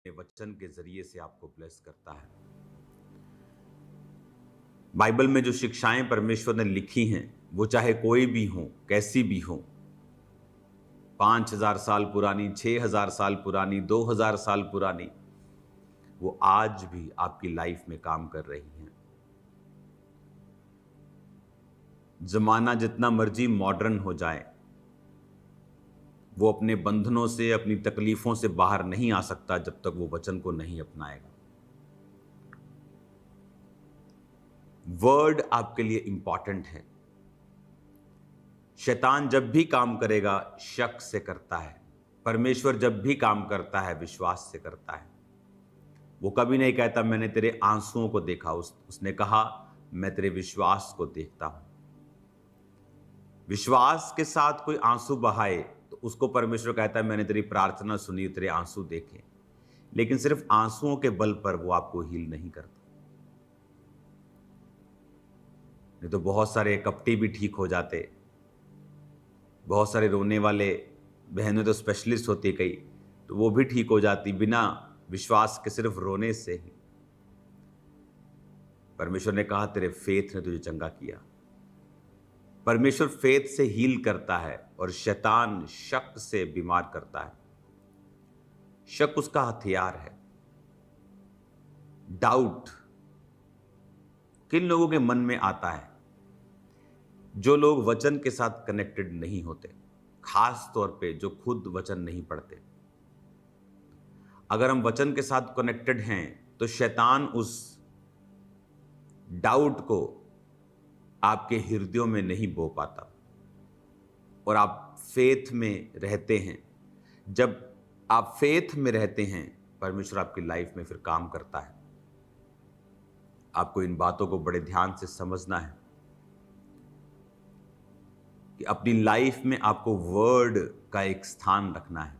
वचन के जरिए से आपको ब्लेस करता है। बाइबल में जो शिक्षाएं परमेश्वर ने लिखी हैं, वो चाहे कोई भी हो, कैसी भी हो, 5,000 साल पुरानी, 6,000 साल पुरानी, 2,000 साल पुरानी, वो आज भी आपकी लाइफ में काम कर रही हैं। जमाना जितना मर्जी मॉडर्न हो जाए, वो अपने बंधनों से, अपनी तकलीफों से बाहर नहीं आ सकता जब तक वो वचन को नहीं अपनाएगा। वर्ड आपके लिए इंपॉर्टेंट है। शैतान जब भी काम करेगा शक से करता है, परमेश्वर जब भी काम करता है विश्वास से करता है। वो कभी नहीं कहता मैंने तेरे आंसुओं को देखा, उसने कहा मैं तेरे विश्वास को देखता हूं। विश्वास के साथ कोई आंसू बहाए तो उसको परमेश्वर कहता है मैंने तेरी प्रार्थना सुनी, तेरे आंसू देखे। लेकिन सिर्फ आंसुओं के बल पर वो आपको हील नहीं करता। नहीं तो बहुत सारे कपटी भी ठीक हो जाते, बहुत सारे रोने वाले बहनें तो स्पेशलिस्ट होती कई, तो वो भी ठीक हो जाती बिना विश्वास के, सिर्फ रोने से ही। परमेश्वर ने कहा तेरे फेथ ने तुझे चंगा किया। परमेश्वर फेथ से हील करता है और शैतान शक से बीमार करता है। शक उसका हथियार है। डाउट किन लोगों के मन में आता है? जो लोग वचन के साथ कनेक्टेड नहीं होते, खास तौर पे जो खुद वचन नहीं पढ़ते। अगर हम वचन के साथ कनेक्टेड हैं तो शैतान उस डाउट को आपके हृदयों में नहीं बो पाता और आप फेथ में रहते हैं। जब आप फेथ में रहते हैं, परमेश्वर आपकी लाइफ में फिर काम करता है। आपको इन बातों को बड़े ध्यान से समझना है कि अपनी लाइफ में आपको वर्ड का एक स्थान रखना है,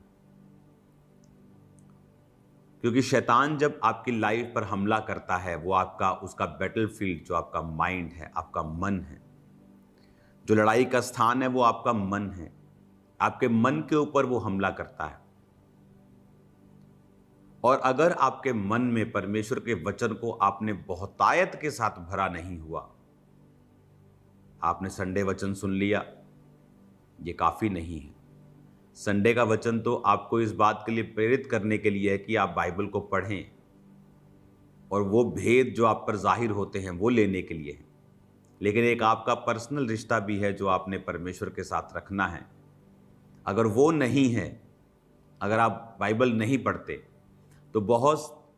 क्योंकि शैतान जब आपकी लाइफ पर हमला करता है वो आपका उसका बैटलफील्ड जो आपका माइंड है, आपका मन है, जो लड़ाई का स्थान है वो आपका मन है। आपके मन के ऊपर वो हमला करता है। और अगर आपके मन में परमेश्वर के वचन को आपने बहुतायत के साथ भरा नहीं हुआ, आपने संडे वचन सुन लिया, ये काफी नहीं है। संडे का वचन तो आपको इस बात के लिए प्रेरित करने के लिए है कि आप बाइबल को पढ़ें और वो भेद जो आप पर जाहिर होते हैं वो लेने के लिए है। लेकिन एक आपका पर्सनल रिश्ता भी है जो आपने परमेश्वर के साथ रखना है। अगर वो नहीं है, अगर आप बाइबल नहीं पढ़ते, तो बहुत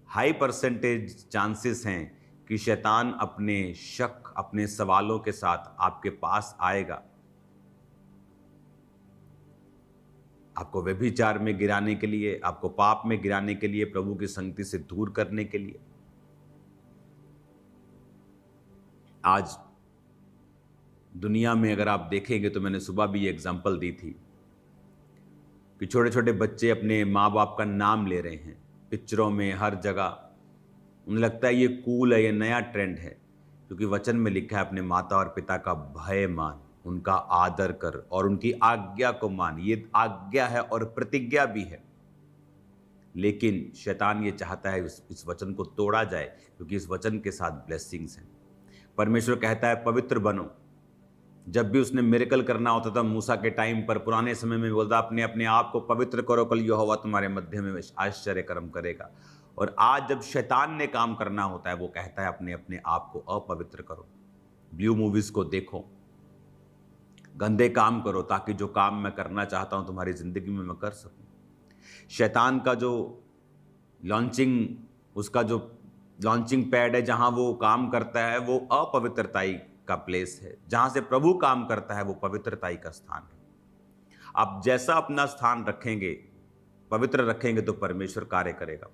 हाई परसेंटेज चांसेस हैं कि शैतान अपने शक, अपने सवालों के साथ आपके पास आएगा, आपको व्यभिचार में गिराने के लिए, आपको पाप में गिराने के लिए, प्रभु की संगति से दूर करने के लिए। आज दुनिया में अगर आप देखेंगे तो मैंने सुबह भी ये एग्जांपल दी थी कि छोटे छोटे बच्चे अपने माँ बाप का नाम ले रहे हैं पिक्चरों में, हर जगह। उन्हें लगता है ये कूल है, ये नया ट्रेंड है, क्योंकि वचन में लिखा है अपने माता और पिता का भय मान, उनका आदर कर और उनकी आज्ञा को मान। ये आज्ञा है और प्रतिज्ञा भी है। लेकिन शैतान ये चाहता है इस वचन को तोड़ा जाए, क्योंकि इस वचन के साथ ब्लेसिंग्स हैं। परमेश्वर कहता है पवित्र बनो। जब भी उसने मिरेकल करना होता था मूसा के टाइम पर, पुराने समय में बोलता अपने अपने आप को पवित्र करो, कल यहोवा तुम्हारे मध्य में आश्चर्य कर्म करेगा। और आज जब शैतान ने काम करना होता है वो कहता है अपने अपने आप को अपवित्र करो, ब्लू मूवीज को देखो, गंदे काम करो, ताकि जो काम मैं करना चाहता हूं तुम्हारी जिंदगी में मैं कर सकूं। शैतान का जो लॉन्चिंग, उसका जो लॉन्चिंग पैड है जहां वो काम करता है, वो अपवित्रताई का प्लेस है। जहां से प्रभु काम करता है वो पवित्रताई का स्थान है। आप जैसा अपना स्थान रखेंगे, पवित्र रखेंगे, तो परमेश्वर कार्य करेगा।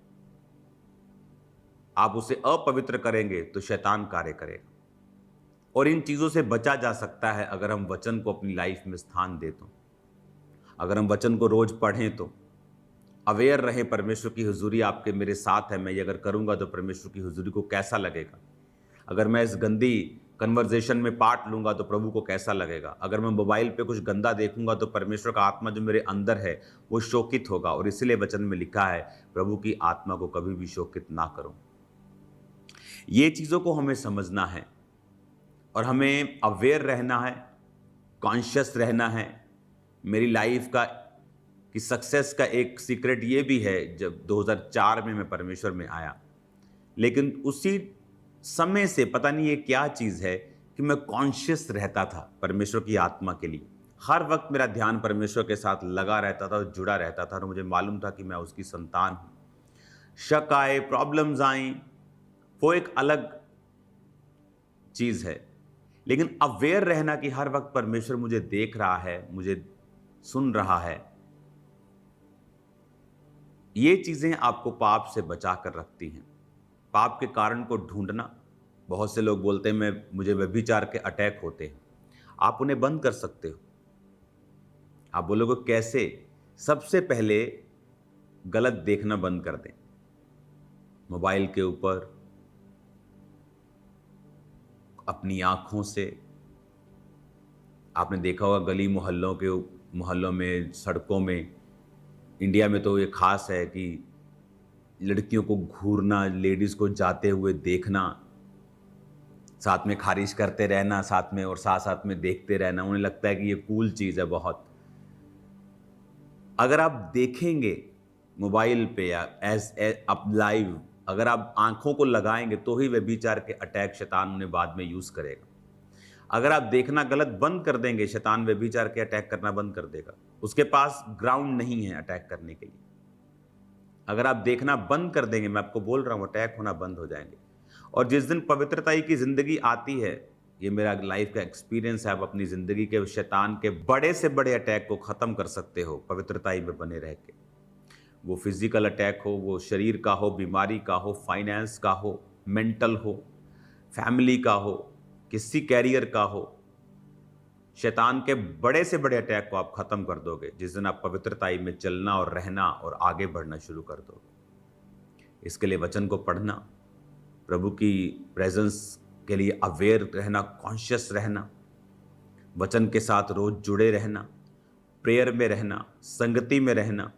आप उसे अपवित्र करेंगे तो शैतान कार्य करेगा। और इन चीजों से बचा जा सकता है अगर हम वचन को अपनी लाइफ में स्थान दें तो। अगर हम वचन को रोज पढ़ें तो, अवेयर रहें परमेश्वर की हुजूरी आपके मेरे साथ है, मैं ये अगर करूंगा तो परमेश्वर की हुजूरी को कैसा लगेगा। अगर मैं इस गंदी कन्वर्जेशन में पार्ट लूंगा तो प्रभु को कैसा लगेगा। अगर मैं मोबाइल पे कुछ गंदा देखूंगा तो परमेश्वर का आत्मा जो मेरे अंदर है वो शोकित होगा। और इसीलिए वचन में लिखा है, प्रभु की आत्मा को कभी भी शोकित ना करो। ये चीज़ों को हमें समझना है और हमें अवेयर रहना है, कॉन्शियस रहना है। मेरी लाइफ का कि सक्सेस का एक सीक्रेट ये भी है, जब 2004 में मैं परमेश्वर में आया, लेकिन उसी समय से पता नहीं ये क्या चीज़ है कि मैं कॉन्शियस रहता था परमेश्वर की आत्मा के लिए। हर वक्त मेरा ध्यान परमेश्वर के साथ लगा रहता था, जुड़ा रहता था और मुझे मालूम था कि मैं उसकी संतान हूँ। शक आए, प्रॉब्लम्स आई, वो एक अलग चीज़ है, लेकिन अवेयर रहना कि हर वक्त परमेश्वर मुझे देख रहा है, मुझे सुन रहा है, ये चीज़ें आपको पाप से बचा कर रखती हैं। पाप के कारण को ढूंढना, बहुत से लोग बोलते हैं मुझे व्यभिचार के अटैक होते हैं। आप उन्हें बंद कर सकते हो। आप बोलोगे कैसे? सबसे पहले गलत देखना बंद कर दें। मोबाइल के ऊपर अपनी आंखों से, आपने देखा होगा गली मोहल्लों में, सड़कों में, इंडिया में तो ये खास है कि लड़कियों को घूरना, लेडीज को जाते हुए देखना, साथ में खारिज करते रहना, साथ साथ में देखते रहना। उन्हें लगता है कि ये कूल चीज़ है बहुत। अगर आप देखेंगे मोबाइल पे या अब लाइव, अगर आप आंखों को लगाएंगे तो ही व्यभिचार के अटैक शैतान उन्हें बाद में यूज करेगा। अगर आप देखना गलत बंद कर देंगे, शैतान व्यभिचार के अटैक करना बंद कर देगा। उसके पास ग्राउंड नहीं है अटैक करने के लिए। अगर आप देखना बंद कर देंगे, मैं आपको बोल रहा हूं, अटैक होना बंद हो जाएंगे। और जिस दिन पवित्रता की जिंदगी आती है, ये मेरा लाइफ का एक्सपीरियंस है, आप अपनी जिंदगी के शैतान के बड़े से बड़े अटैक को खत्म कर सकते हो पवित्रता में बने रह के। वो फिजिकल अटैक हो, वो शरीर का हो, बीमारी का हो, फाइनेंस का हो, मेंटल हो, फैमिली का हो, किसी कैरियर का हो। शैतान के बड़े से बड़े अटैक को आप खत्म कर दोगे जिस दिन आप पवित्रताई में चलना और रहना और आगे बढ़ना शुरू कर दोगे। इसके लिए वचन को पढ़ना, प्रभु की प्रेजेंस के लिए अवेयर रहना, कॉन्शियस रहना, वचन के साथ रोज जुड़े रहना, प्रेयर में रहना, संगति में रहना,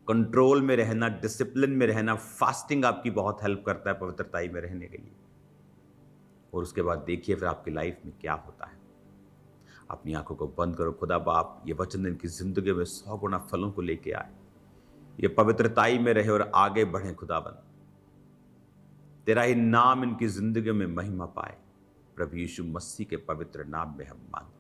कंट्रोल में रहना, डिसिप्लिन में रहना। फास्टिंग आपकी बहुत हेल्प करता है पवित्रताई में रहने के लिए। और उसके बाद देखिए फिर आपकी लाइफ में क्या होता है। अपनी आंखों को बंद करो। खुदा बाप ये वचन इनकी जिंदगी में 100 गुना फलों को लेके आए, ये पवित्रताई में रहे और आगे बढ़े। खुदाबंद तेरा ही नाम इनकी जिंदगी में महिमा पाए। प्रभु यीशु मसीह के पवित्र नाम में हम मांगते हैं।